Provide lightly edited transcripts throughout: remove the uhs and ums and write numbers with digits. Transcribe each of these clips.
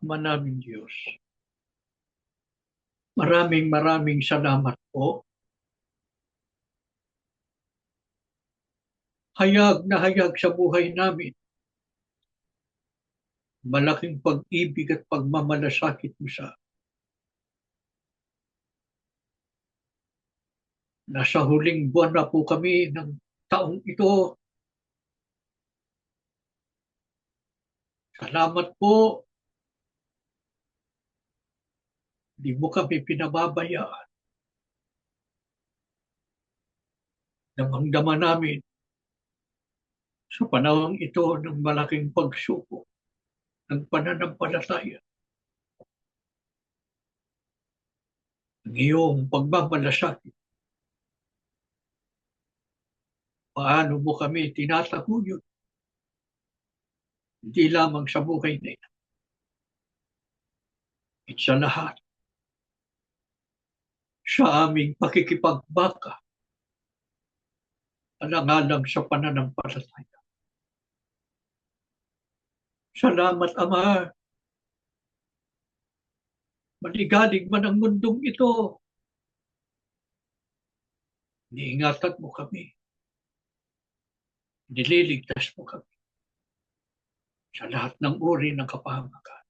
Ama naming Diyos, maraming salamat po. Hayag na hayag sa buhay namin. Malaking pag-ibig at pagmamalasakit mo sa nasa huling buwan na po kami ng taong ito. Salamat po. Di mo kami pinababayaan. Damang-dama namin sa panahon ito ng malaking pagsubok ng pananampalataya. Ang iyong pagmamalasakit. Paano mo kami tinataguyod? Hindi lamang sa buhay na ito. At sa lahat, sa aming pakikipagbaka, alang-alang sa pananampalataya. Salamat, Ama. Maligalig man ang mundong ito. Niingatan mo kami. Nililigtas mo kami sa lahat ng uri ng kapahamakan.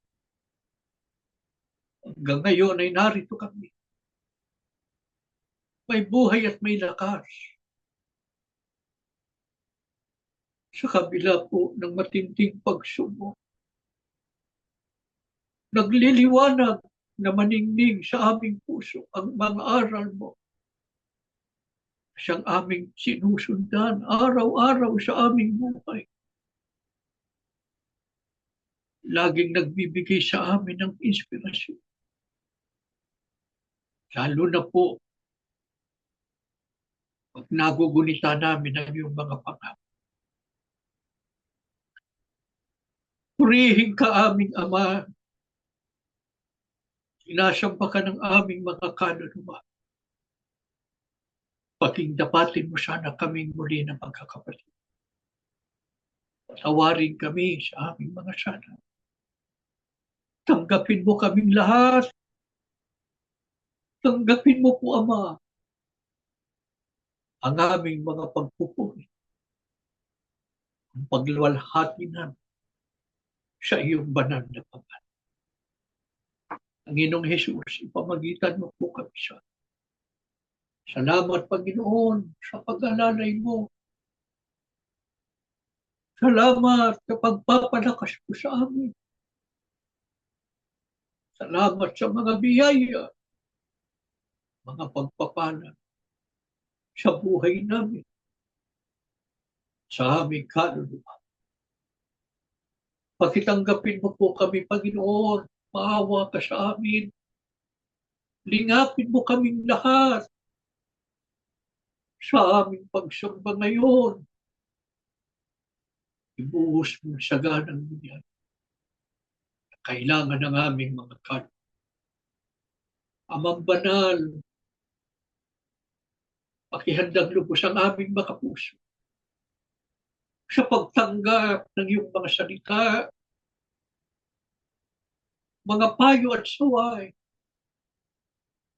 Hanggang ngayon ay narito kami. May buhay at may lakas. Sa kabila po ng matinding pagsubok, nagliliwanag na maningning sa aming puso ang mga aral mo. Siyang aming sinusundan araw-araw sa aming buhay. Laging nagbibigay sa amin ng inspirasyon. Lalo na po, pag nagugunita namin ang iyong mga pangako. Purihin ka aming Ama. Sinasamba ka ng aming mga kaluluwa. Pagingdapatin mo sana kaming muli ng magkakapatid. Tawarin kami sa aming mga sana. Tanggapin mo kaming lahat. Tanggapin mo po, Ama, ang aming mga pagpupuri. Ang pagluwalhati namin sa iyong banal na pangalan. Panginoong Jesus, ipamagitan mo po kami sa salamat, Panginoon, sa pag-alalay mo. Salamat sa pagpapalakas mo sa amin. Salamat sa mga biyaya, mga pagpapala sa buhay namin, sa aming kaluluwa. Pakitanggapin mo po kami, Panginoon. Maawa ka sa amin. Lingapin mo kaming lahat sa aming pagsamba ngayon. Ibuhos mo sa ganang bunyan. Kailangan ng aming mga kaluluwa. Amang banal, pakihandang lubos ang aming mga puso sa pagtanggap ng iyong mga salita, mga payo at saway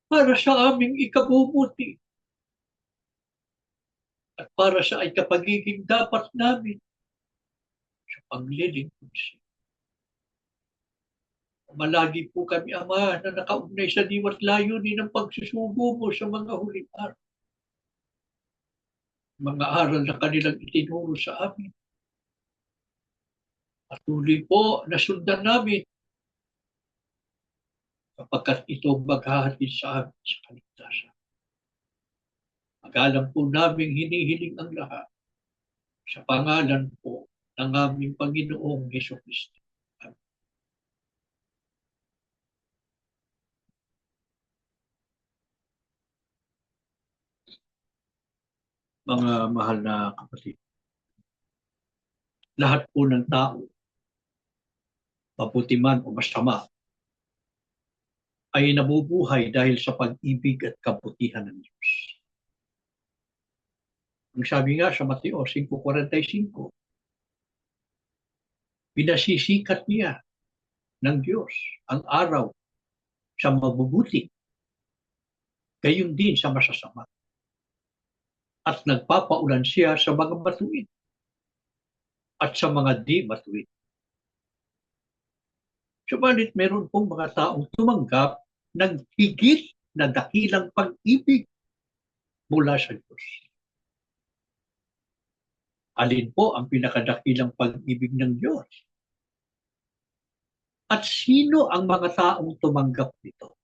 para sa aming ikabubuti at para sa ikapagiging dapat namin sa paglilingkod siya. Malagi po kami, Ama, na nakaugnay sa diwat layunin ng pagsusubo mo sa mga huling araw. Mga aral na kanilang itinuro sa amin. Patuloy po na sundan namin kapagkat ito maghahatid sa amin sa kaligtasan. Magalang po namin hinihiling ang lahat sa pangalan po ng aming Panginoong Jesucristo. Mga mahal na kapatid, lahat po ng tao, mabuti man o masama, ay nabubuhay dahil sa pag-ibig at kabutihan ng Diyos. Ang sabi nga sa Mateo 5:45, pinasisikat niya ng Diyos ang araw sa mabubuti, gayon din sa masasama. At nagpapaulan siya sa mga matuwid at sa mga di matuwid. Subalit meron pong mga taong tumanggap ng higit na dakilang pag-ibig mula sa Diyos. Alin po ang pinakadakilang pag-ibig ng Diyos? At sino ang mga taong tumanggap nito?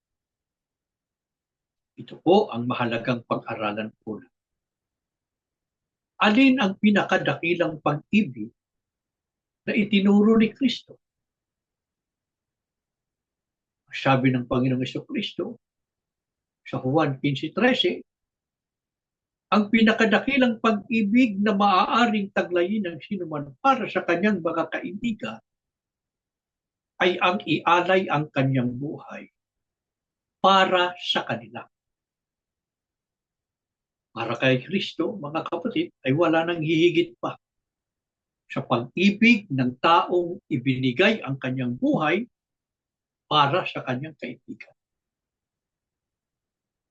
Ito po ang mahalagang pag-aralan po. Alin ang pinakadakilang pag-ibig na itinuro ni Kristo? Sabi ng Panginoong Jesucristo sa Juan 15:13, ang pinakadakilang pag-ibig na maaaring taglayin ng sinuman para sa kanyang mga kaibigan ay ang ialay ang kanyang buhay para sa kanila. Para kay Kristo, mga kapatid, ay wala nang hihigit pa sa pag-ibig ng taong ibinigay ang kanyang buhay para sa kanyang kaibigan.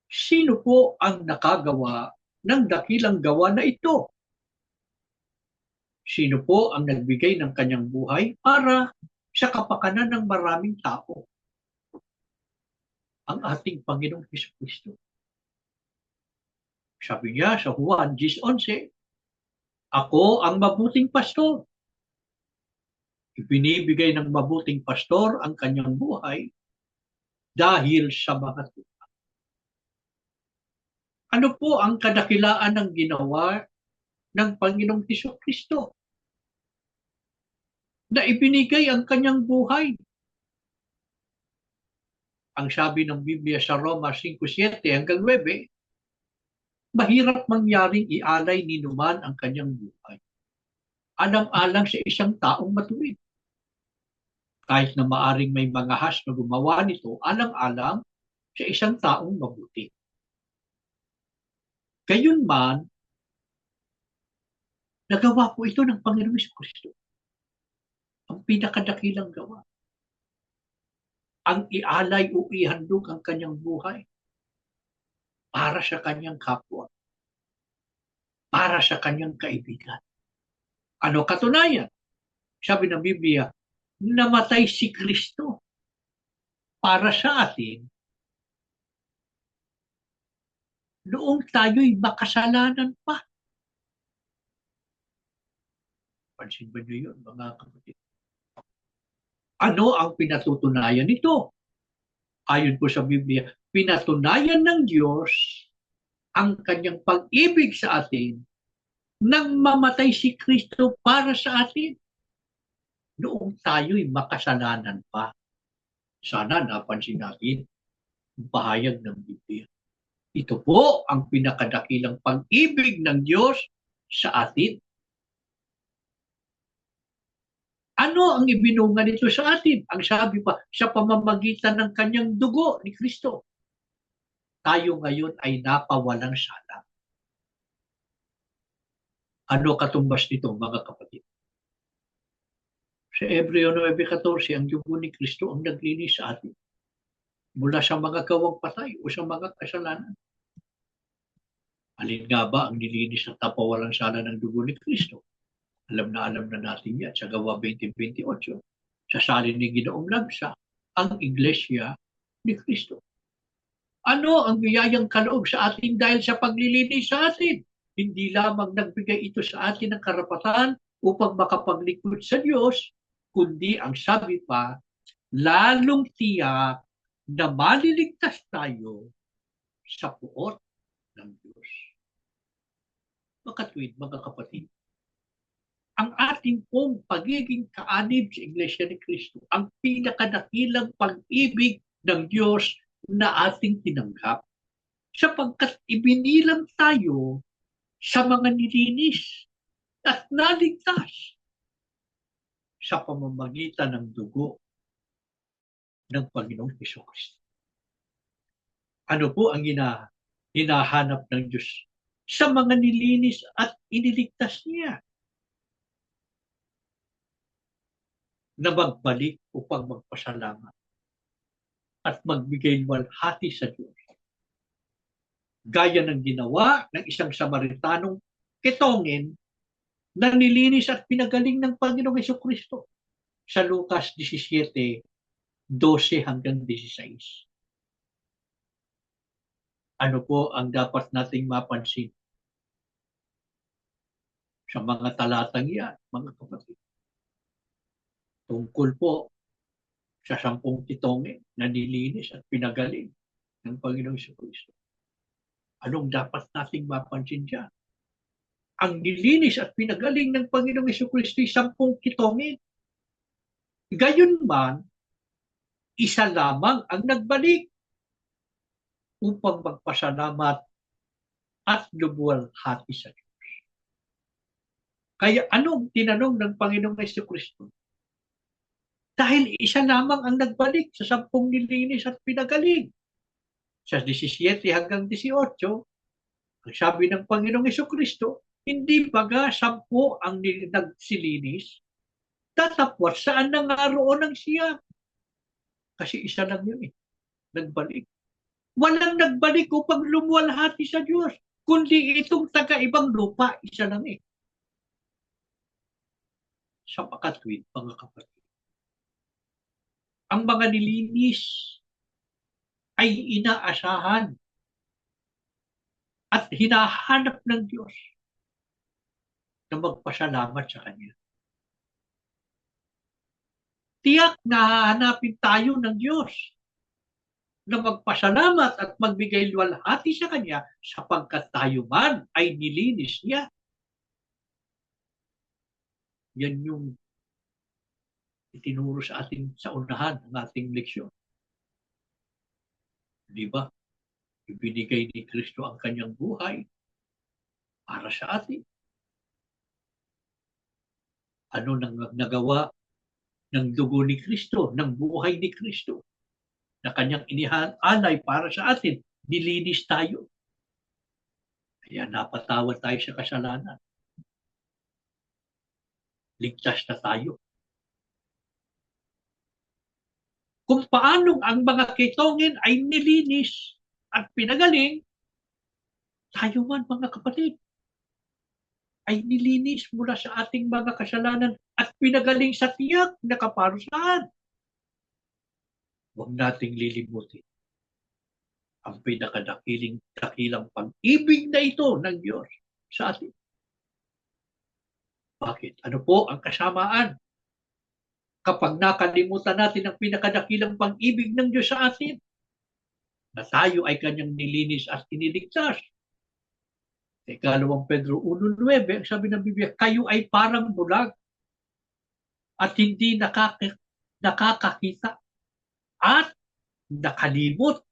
Sino po ang nakagawa ng dakilang gawa na ito? Sino po ang nagbigay ng kanyang buhay para sa kapakanan ng maraming tao? Ang ating Panginoong Jesucristo. Sabi niya sa Juan 10:11, ako ang mabuting pastor. Ibinibigay ng mabuting pastor ang kanyang buhay dahil sa mga tupa. Ano po ang kadakilaan ng ginawa ng Panginoong Jesucristo? Na ibinigay ang kanyang buhay. Ang sabi ng Biblia sa Roma 5:7-9, mahirap mangyaring ialay ni numan ang kanyang buhay. Alang-alang sa isang taong matuwid. Kahit na maaring may mga has na gumawa nito, alang-alang sa isang taong mabuti. Gayunman, nagawa po ito ng Panginoong Jesucristo. Ang pinakadakilang gawa. Ang ialay o ihandog ang kanyang buhay para sa kanyang kapwa. Para sa kanyang kaibigan. Ano katunayan? Sabi ng Biblia, namatay si Kristo para sa atin noong tayo'y makasalanan pa. Pansin ba niyo yun, mga kapatid? Ano ang pinatutunayan nito? Ayon po sa Biblia, pinatunayan ng Diyos ang kanyang pag-ibig sa atin nang mamatay si Kristo para sa atin noong tayo'y makasalanan pa. Sana napansin natin ang pahayag ng Biblia. Ito po ang pinakadakilang pag-ibig ng Diyos sa atin. Ano ang ibinunga nito sa atin? Ang sabi pa, sa pamamagitan ng kanyang dugo ni Kristo. Tayo ngayon ay napawalang sala. Ano katumbas nito, mga kapatid? Sa Hebreo 9:14, ang dugo ni Kristo ang naglinis sa atin mula sa mga gawang patay o sa mga kasalanan. Alin nga ba ang nilinis at napawalang sala ng dugo ni Kristo? Alam na natin yan sa Gawa 20:28. Sa salin ni Ginoong Lagsa, ang Iglesia ni Kristo. Ano ang biyayang kaloob sa atin dahil sa paglilinis sa atin? Hindi lamang nagbigay ito sa atin ng karapatan upang makapaglingkod sa Diyos, kundi ang sabi pa, lalong tiyak na maliligtas tayo sa puot ng Diyos. Makatwid, mga kapatid, ang ating pong pagiging kaanib sa Iglesia ni Kristo, ang pinakadakilang pag-ibig ng Diyos na ating tinanggap, sapagkat ibinilang tayo sa mga nilinis at naligtas sa pamamagitan ng dugo ng Panginoong Jesucristo. Ano po ang hinahanap ng Diyos sa mga nilinis at iniligtas niya? na magbalik upang magpasalamat at magbigay luwalhati sa Diyos. Gaya ng ginawa ng isang Samaritanong kitongin na nilinis at pinagaling ng Panginoong Hesukristo sa Lucas 17:12 hanggang 16. Ano po ang dapat nating mapansin sa mga talatang yan, mga kapatid? Tungkol po sa 10 kitongin na nilinis at pinagaling ng Panginoong Hesukristo. Anong dapat nating mapansin dyan? Ang nilinis at pinagaling ng Panginoong Hesukristo ay 10 kitongin. Gayunman, isa lamang ang nagbalik upang magpasalamat at lumuwalhati sa Diyos. Kaya anong tinanong ng Panginoong Hesukristo? Dahil isa lamang ang nagbalik sa 10 nilinis at pinagaling. Sa 17 hanggang 18, ang sabi ng Panginoong Hesukristo, hindi baga 10 ang nagsilinis, tatapos saan na nga roon ang siya? Kasi isa lang yun nagbalik. Walang nagbalik upang lumuwalhati sa Diyos, kundi itong taga-ibang lupa, isa lang Sa pakatwid, mga kapatid, ang mga nilinis ay inaasahan at hinahanap ng Diyos na magpasalamat sa Kanya. Tiyak na hahanapin tayo ng Diyos na magpasalamat at magbigay luwalhati sa Kanya sapagkat tayo man ay nilinis niya. Yan yung itinuro sa ating sa unahan ng ating leksyon. Di ba? Ibinigay ni Kristo ang kanyang buhay para sa atin. Ano nang nagawa ng dugo ni Kristo, ng buhay ni Kristo, na kanyang inihalay para sa atin, nilinis tayo. Kaya napatawad tayo sa kasalanan. Ligtas na tayo. Kung paano ang mga kitongin ay nilinis at pinagaling, tayo man mga kapatid, ay nilinis mula sa ating mga kasalanan at pinagaling sa tiyak na kaparusahan. Huwag nating lilimutin ang pinakadakilang pag-ibig na ito ng Diyos sa atin. Bakit? Ano po ang kasamaan? Kapag nakalimutan natin ang pinakadakilang pag-ibig ng Diyos sa atin, na tayo ay kanyang nilinis at iniligtas. Ikalawang Pedro 1:9, ang sabi ng Biblia, kayo ay parang bulag at hindi nakakakita at nakalimot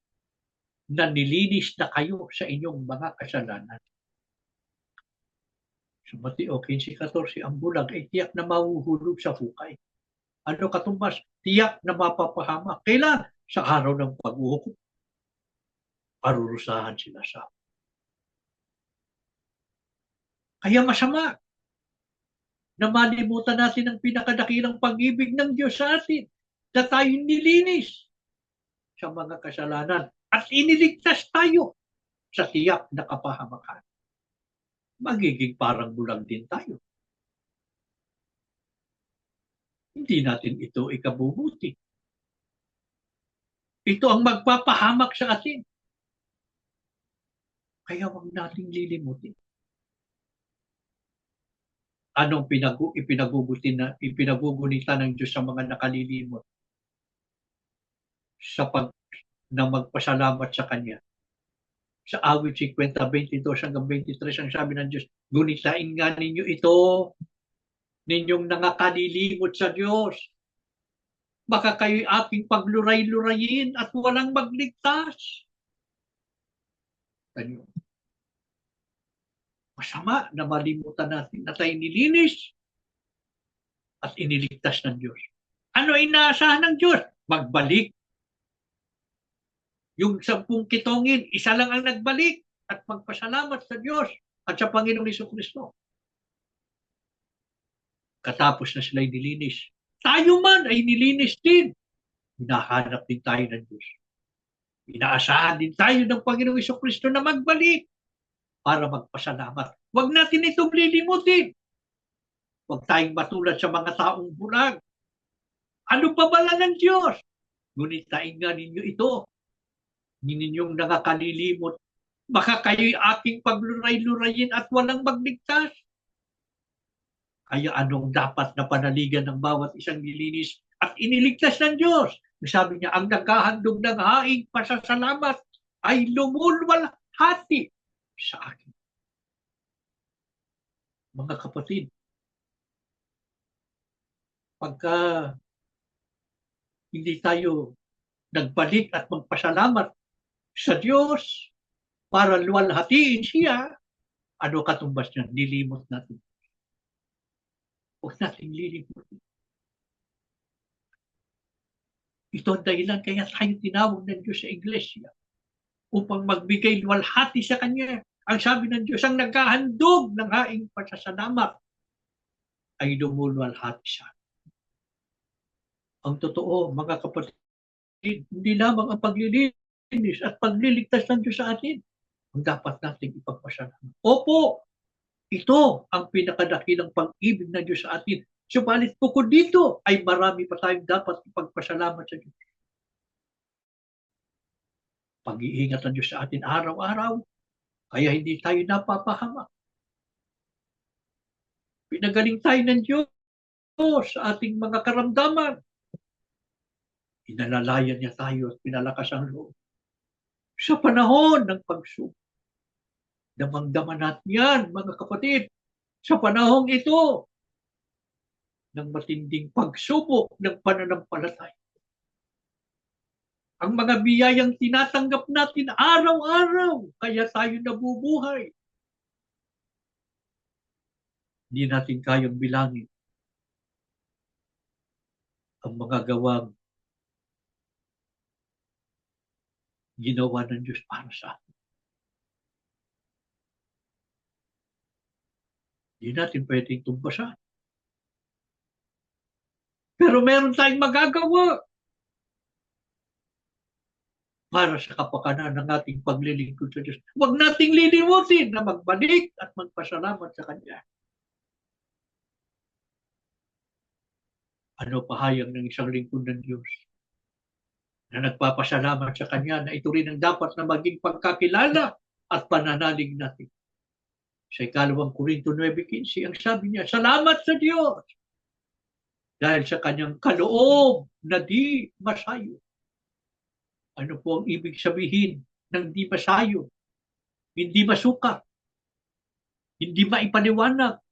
na nilinis na kayo sa inyong mga kasalanan. Sa Mateo 15:14, ang bulag ay tiyak na mahuhulog sa hukay. Ano katumbas? Tiyak na mapapahamak. Kailan? Sa araw ng pag-uhukom. Parurusahan sila sa. Kaya masama na malimutan natin ang pinakadakilang pag-ibig ng Diyos sa atin, na tayo nilinis sa mga kasalanan at iniligtas tayo sa tiyak na kapahamakan. Magiging parang bulag din tayo. Hindi natin ito ikabubuti. Ito ang magpapahamak sa atin. Kaya huwag nating lilimutin. Anong ipinagugunita ng Diyos sa mga nakalilimot? Sa na magpasalamat sa Kanya. Sa awit 50:22 hanggang 23, ang sabi ng Diyos, gunitain nga ninyo ito, ninyong nakakalilimot sa Diyos. Baka kayo'y aking pagluray-lurayin at walang magligtas. Ganyan. Masama na malimutan natin na tayo nilinis at iniligtas ng Diyos. Ano inaasahan ng Diyos? Magbalik. Yung 10 kitongin, isa lang ang nagbalik at magpasalamat sa Diyos at sa Panginoong Hesukristo. Katapos na sila'y nilinis, tayo man ay nilinis din. Hinahanap din tayo ng Diyos. Inaasahan din tayo ng Panginoong Jesucristo na magbalik para magpasalamat. Huwag natin itong lilimutin. Huwag tayong matulad sa mga taong bulag. Ano pa bala ng Diyos? Ngunit tainga ninyo ito. Ninyong nakakalilimot. Baka kayo'y ating pagluray-lurayin at walang magligtas. Kaya anong dapat na panaligan ng bawat isang nilinis at iniligtas ng Diyos? Sabi niya, ang naghahandog ng haing pasasalamat ay lumulwalhati sa akin. Mga kapatid, pagka hindi tayo nagbalik at magpasalamat sa Diyos para luwalhatiin siya, ano katumbas niya? Nilimot natin. Huwag natin lilimutin. Ito ang dahilan kaya tayo tinawag ng Diyos sa iglesia upang magbigay luwalhati sa Kanya. Ang sabi ng Diyos, ang naghahandog ng haing pasasalamat ay lumuluwalhati siya. Ang totoo, mga kapatid, hindi lamang ang paglilinis at pagliligtas ng Diyos sa atin ang dapat nating ipagpasalamat. Opo, ito ang pinakadakilang pag-ibig ng Diyos sa atin. Subalit bukod dito ay marami pa tayong dapat ipagpasalamat sa Diyos. Pag-iingat ng Diyos sa atin araw-araw, kaya hindi tayo napapahamak. Pinagaling tayo ng Diyos sa ating mga karamdaman. Inalalayan niya tayo at pinalakas ang loob. Sa panahon ng pagsubok, damang-dama natin yan, mga kapatid. Sa panahong ito, ng matinding pagsubok ng pananampalataya. Ang mga biyayang tinatanggap natin araw-araw, kaya tayo nabubuhay. Hindi natin kayang bilangin ang mga gawang ginawa ng Diyos para sa atin. Hindi natin pwedeng tumbasan. Pero meron tayong magagawa para sa kapakanan ng ating paglilingkod sa Diyos. Huwag nating lilimutin na magbalik at magpasalamat sa Kanya. Ano pahayag ng isang lingkod ng Diyos na nagpapasalamat sa Kanya na ito rin ang dapat na maging pagkakilala at pananalig natin. Sa 2 Korinto 9:15, ang sabi niya, salamat sa Diyos dahil sa Kanyang kaloob na di masayo. Ano po ang ibig sabihin ng di masayo? Hindi masukat. Hindi maipaliwanag.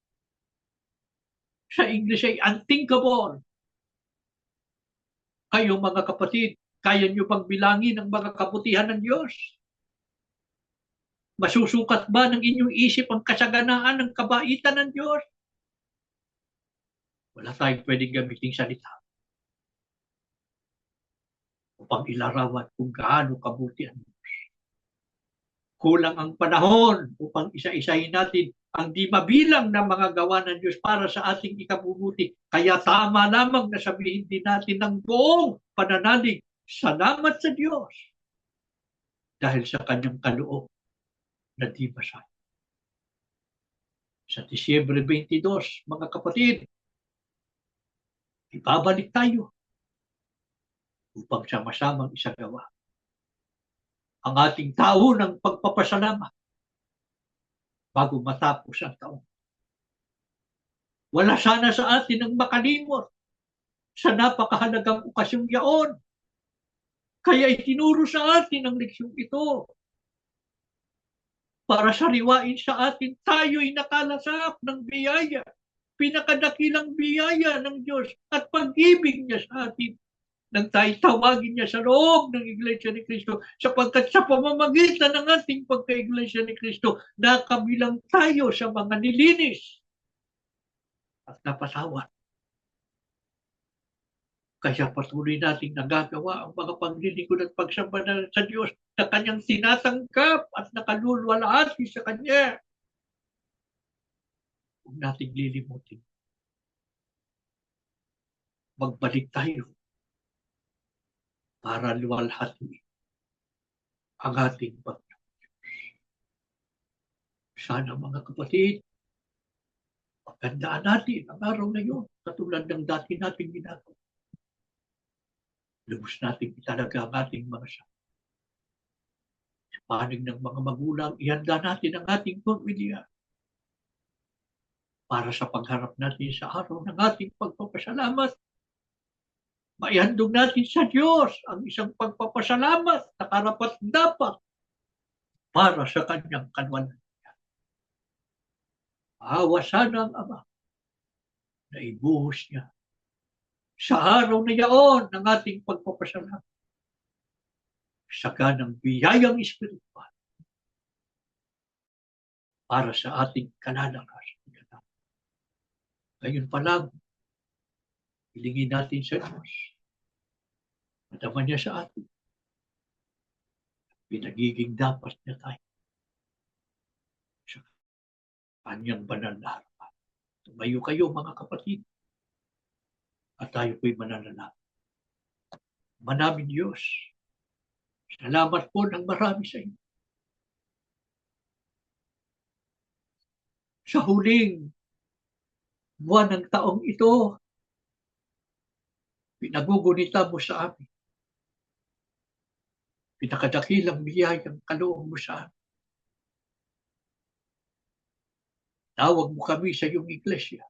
Sa English ay unthinkable. Kayo mga kapatid, kaya niyo bang bilangin ang mga kabutihan ng Diyos? Masusukat ba ng inyong isip ang kasaganaan ng kabaitan ng Diyos? Wala tayong pwedeng gamiting salita upang ilarawan kung gaano kabuti ang Diyos. Kulang ang panahon upang isa-isahin natin ang di mabilang na mga gawa ng Diyos para sa ating ikabubuti. Kaya tama lamang na sabihin din natin ng buong pananalig, salamat sa Diyos dahil sa Kanyang kaloob na di masayo. Sa Disyembre 22, mga kapatid, ibabalik tayo upang sama-samang isagawa ang ating taon ng pagpapasalamat bago matapos ang taon. Wala sana sa atin ang makalimot sa napakahalagang okasyong yaon. Kaya itinuro sa atin ang leksyong ito para sariwain sa atin tayo'y nakalasap ng biyaya, pinakadakilang biyaya ng Diyos at pag-ibig niya sa atin nang tayo tawagin niya sa loob ng Iglesia ni Cristo, sapagkat sa pamamagitan ng ating pagka-Iglesia ni Cristo, nakabilang tayo sa mga nilinis at napasawat. Kaya patuloy nating nagagawa ang mga paglilingkod at pagsamba sa Diyos na Kanyang tinatangkap at nakalulwalhati sa Kanya. Huwag nating lilimutin magbalik tayo para luwalhati ang ating Panginoon. Sana mga kapatid, pagandaan natin ang araw na yun, katulad ng dati nating ginagawa. Lubos natin italaga ang ating mga sa panig ng mga magulang, ihanda natin ang ating pamilya para sa pagharap natin sa araw ng ating pagpapasalamat. Maihandog natin sa Diyos ang isang pagpapasalamat na karapat-dapat para sa kanyang kanwanan. Awa sana ang Ama na ibuhos niya sa araw na yaon ng ating pagpapasalamat sa kanang biyayang espiritual para sa ating kalalakas. Ngayon pa lang, hilingin natin sa Diyos. Madama niya sa atin. Pinagiging dapat niya tayo sa kanyang banal na harapan. Tumayo kayo mga kapatid at tayo po'y mananalangin. Manaming Diyos, salamat po ng marami sa inyo. Sa huling buwan ng taong ito, pinagugunita mo sa amin. Pinakadakilang biyayang kaloob mo sa amin. Tawag mo kami sa iyong iglesia.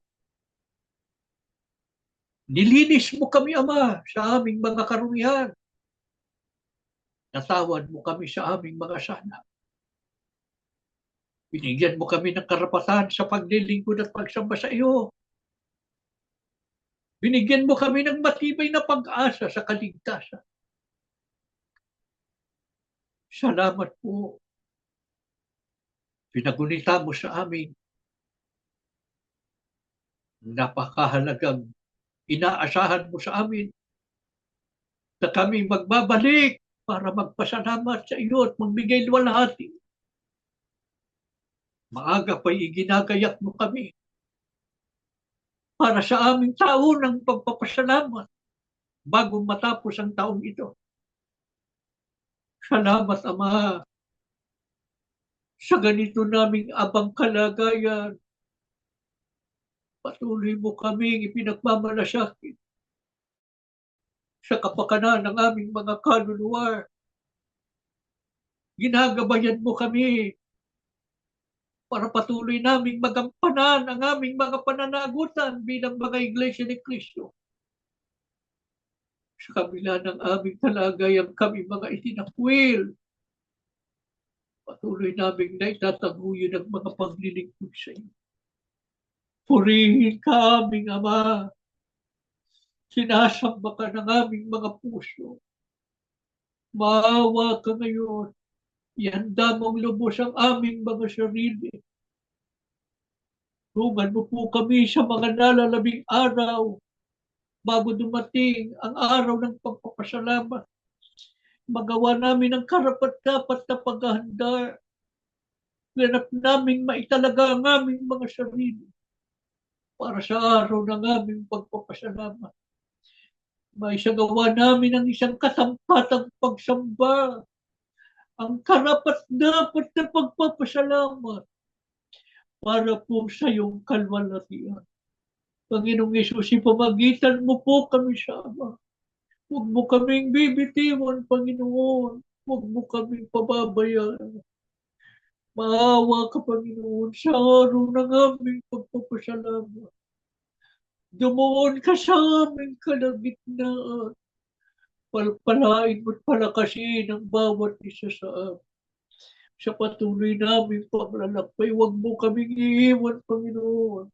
Nilinis mo kami, Ama, sa aming mga karumihan. Natawad mo kami sa aming mga sana. Binigyan mo kami ng karapatan sa paglilingkod at pagsamba sa iyo. Binigyan mo kami ng matibay na pag-asa sa kaligtasan. Salamat po. Pinagunita mo sa amin napakahalagang inaasahan mo sa amin na kami magbabalik para magpasalamat sa iyo at magbigay luwalhati. Maaga pa'y iginagayak mo kami para sa aming taon ng pagpapasalamat bago matapos ang taong ito. Salamat, Ama, sa ganito naming abang kalagayan. Patuloy mo kaming ipinagmamalasakit sa kapakanan ng aming mga kaluluwa. Ginagabayan mo kami para patuloy naming magampanan ang aming mga pananagutan bilang mga Iglesia ni Cristo. Sa kabila ng aming kalagayan kami mga itinakwil, patuloy naming naitataguyod ang mga paglilingkod sa iyo. Purihin ka aming Ama. Sinasamba ka ng aming mga puso. Maawa ka ngayon. Ihanda mong lubos ang aming mga sarili. Tulungan mo po kami sa mga nalalabing araw bago dumating ang araw ng pagpapasalamat. Magawa namin ang karapat-dapat na paghahanda. Ganap naming maitalaga ang aming mga sarili para sa araw ng aming pagpapasalamat. Maisagawa namin ang isang katampatang pagsamba, ang karapat-dapat na pagpapasalamat para po sa iyong kalwalhatian. Panginoong Yesus, ipamagitan mo po kami sa Ama. Huwag mo kaming bibitiwan, Panginoon. Huwag mo kaming pababayaan. Maawa ka, Panginoon, sa araw ng aming pagpapasalamat. Dumuon ka sa aming kalagitnaan. Palpalain mo't palakasin ang bawat isa sa amin. Sa patuloy naming paglalakbay, huwag mo kaming iiwan, Panginoon.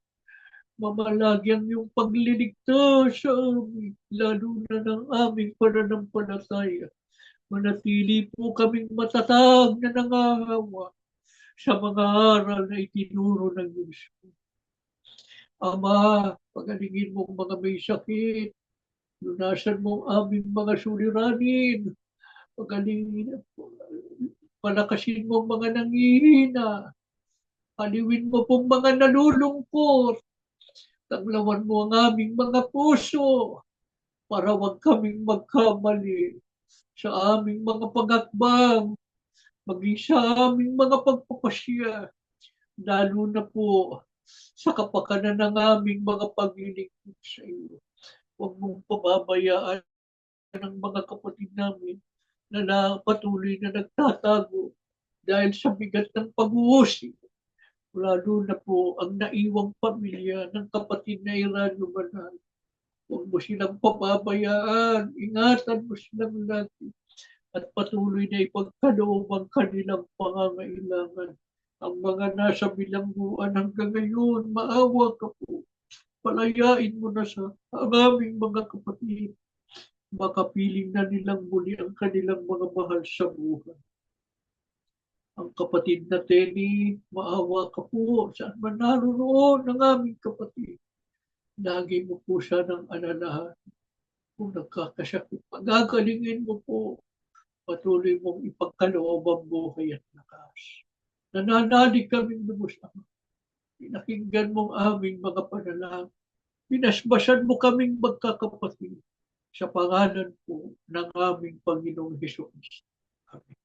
Mamalagi ang iyong pagliligtas sa amin, lalo na ng aming pananampalataya. Manatili po kaming matatag na nangahawa sa mga aral na itinuro ng Diyos. Ama, pagalingin mo ang mga may sakit. Lunasan mo ang aming mga suliranin. Pagalingin po. Palakasin mo ang mga nangihina. Aliwin mo pong mga nalulungkot. Taglawan mo ang aming mga puso. para wag kaming magkamali sa aming mga pagakbang, maging sa aming mga pagpapasya, lalo na po sa kapakanan ng aming mga paglilingkod sa iyo. Huwag mong pababayaan ang mga kapatid namin na patuloy na nagtatago dahil sa bigat ng pag-uusig. Lalo na po ang naiwang pamilya ng kapatid na Iranyo Banal. Huwag mo silang pababayaan. Ingatan mo silang lagi. At patuloy na ipagkaloob ang kanilang pangangailangan. Ang mga nasa bilangguan hanggang ngayon, maawa ka po. Palayain mo na sa ang aming mga kapatid. Makapiling na nilang muli ang kanilang mga mahal sa buhay. Ang kapatid na Tenny, maawa ka po. Saan man naroon ang aming kapatid? Lagi mo po siya ng alalahan. Kung nagkakasakit, pagagalingin mo po. Patuloy mong ipagkaloob ang buhay at lakas. Nananalig kaming lubos Ama. Pinakinggan mong aming mga panalangin. Pinasbasan mo kaming magkakapatid sa pangalan po ng aming Panginoong Hesus. Amen.